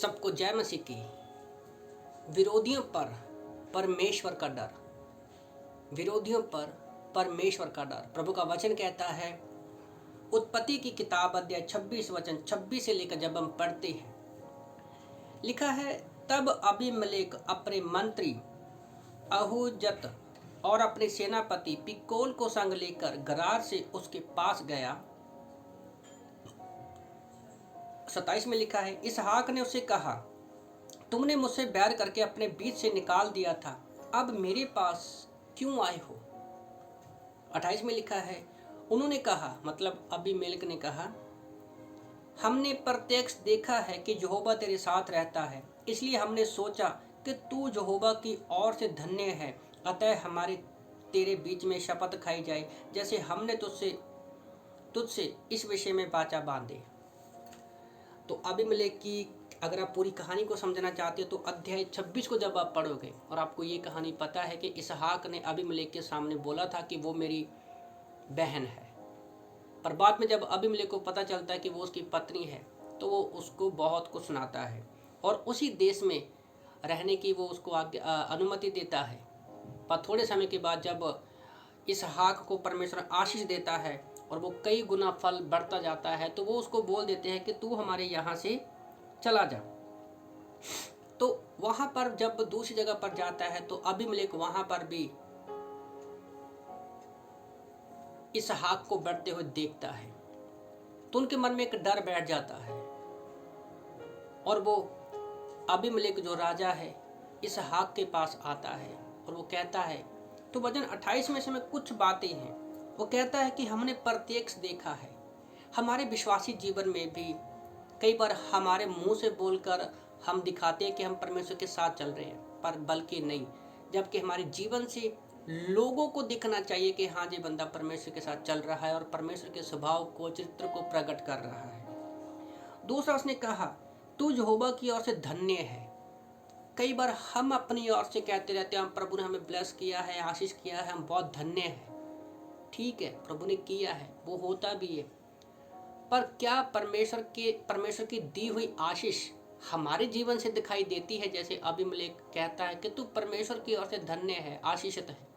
सबको जय मसीह की। विरोधियों पर परमेश्वर का डर, विरोधियों पर परमेश्वर का डर। प्रभु का वचन कहता है, उत्पत्ति की किताब अध्याय 26 वचन 26 से लेकर जब हम पढ़ते हैं, लिखा है, तब अबीमेलेक अपने मंत्री अहुज्जत और अपने सेनापति पिकोल को संग लेकर गरार से उसके पास गया। 27 में लिखा है, इसहाक ने उससे कहा, तुमने मुझसे बैर करके अपने बीच से निकाल दिया था, अब मेरे पास क्यों आए हो। 28 में लिखा है, उन्होंने कहा, मतलब अबीमेलेक ने कहा, हमने प्रत्यक्ष देखा है कि यहोवा तेरे साथ रहता है, इसलिए हमने सोचा कि तू यहोवा की ओर से धन्य है, अतः हमारे तेरे बीच में शपथ खाई जाए, जैसे हमने तुझसे इस विषय में वाचा बांधे। तो अबीमेलेक की अगर आप पूरी कहानी को समझना चाहते हो तो अध्याय 26 को जब आप पढ़ोगे और आपको ये कहानी पता है कि इसहाक ने अबीमेलेक के सामने बोला था कि वो मेरी बहन है, पर बाद में जब अबीमेलेक को पता चलता है कि वो उसकी पत्नी है तो वो उसको बहुत कुछ सुनाता है और उसी देश में रहने की वो उसको अनुमति देता है। पर थोड़े समय के बाद जब इसहाक को परमेश्वर आशीष देता है और वो कई गुना फल बढ़ता जाता है तो वो उसको बोल देते हैं कि तू हमारे यहाँ से चला जा। तो वहाँ पर जब दूसरी जगह पर जाता है तो अबीमेलेक वहाँ पर भी इसहाक को बढ़ते हुए देखता है, तो उनके मन में एक डर बैठ जाता है और वो अबीमेलेक जो राजा है इसहाक के पास आता है और वो कहता है, तो वचन 28 में से में कुछ बातें हैं। वो कहता है कि हमने प्रत्यक्ष देखा है, हमारे विश्वासी जीवन में भी कई बार हमारे मुंह से बोलकर हम दिखाते हैं कि हम परमेश्वर के साथ चल रहे हैं, पर बल्कि नहीं, जबकि हमारे जीवन से लोगों को दिखना चाहिए कि हाँ, ये बंदा परमेश्वर के साथ चल रहा है और परमेश्वर के स्वभाव को, चरित्र को प्रकट कर रहा है। दूसरा उसने कहा, तू यहोवा की ओर से धन्य है। कई बार हम अपनी ओर से कहते रहते हैं, प्रभु ने हमें ब्लेस किया है, आशीष किया है, हम बहुत धन्य हैं। ठीक है, प्रभु ने किया है, वो होता भी है, पर क्या परमेश्वर की दी हुई आशीष हमारे जीवन से दिखाई देती है? जैसे अबीमेलेक कहता है कि तू परमेश्वर की ओर से धन्य है, आशीषित है।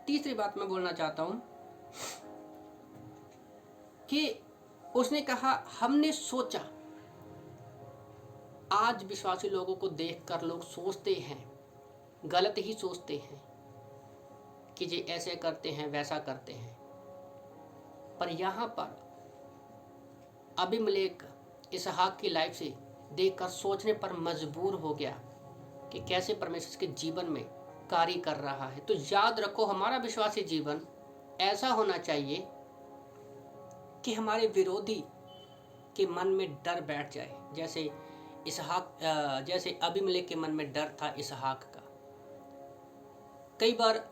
तीसरी बात मैं बोलना चाहता हूं कि उसने कहा, हमने सोचा। आज विश्वासी लोगों को देखकर लोग सोचते हैं, गलत ही सोचते हैं कि ये ऐसे करते हैं, वैसा करते हैं, पर यहाँ पर अबीमेलेक इसहाक की लाइफ से देखकर सोचने पर मजबूर हो गया कि कैसे परमेश्वर के जीवन में कार्य कर रहा है। तो याद रखो, हमारा विश्वासी जीवन ऐसा होना चाहिए कि हमारे विरोधी के मन में डर बैठ जाए, जैसे अबीमेलेक के मन में डर था इसहाक का। कई बार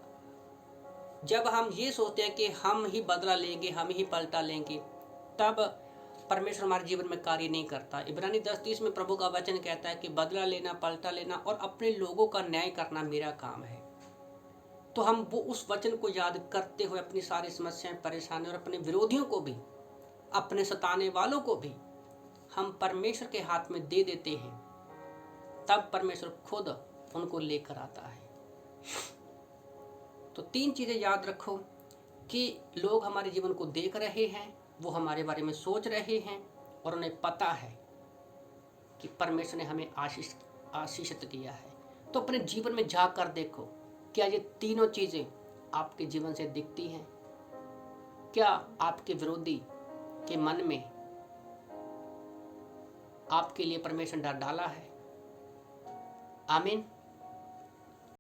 जब हम ये सोचते हैं कि हम ही बदला लेंगे, हम ही पलटा लेंगे, तब परमेश्वर हमारे जीवन में कार्य नहीं करता। इब्रानी 10:30 में प्रभु का वचन कहता है कि बदला लेना, पलटा लेना और अपने लोगों का न्याय करना मेरा काम है। तो हम वो उस वचन को याद करते हुए अपनी सारी समस्याएं, परेशानी और अपने विरोधियों को भी, अपने सताने वालों को भी हम परमेश्वर के हाथ में दे देते हैं, तब परमेश्वर खुद उनको लेकर आता है। तो 3 चीजें याद रखो कि लोग हमारे जीवन को देख रहे हैं, वो हमारे बारे में सोच रहे हैं और उन्हें पता है कि परमेश्वर ने हमें आशीषित किया है। तो अपने जीवन में जाकर देखो, क्या ये तीनों चीजें आपके जीवन से दिखती हैं? क्या आपके विरोधी के मन में आपके लिए परमेश्वर डर डाला है? आमीन।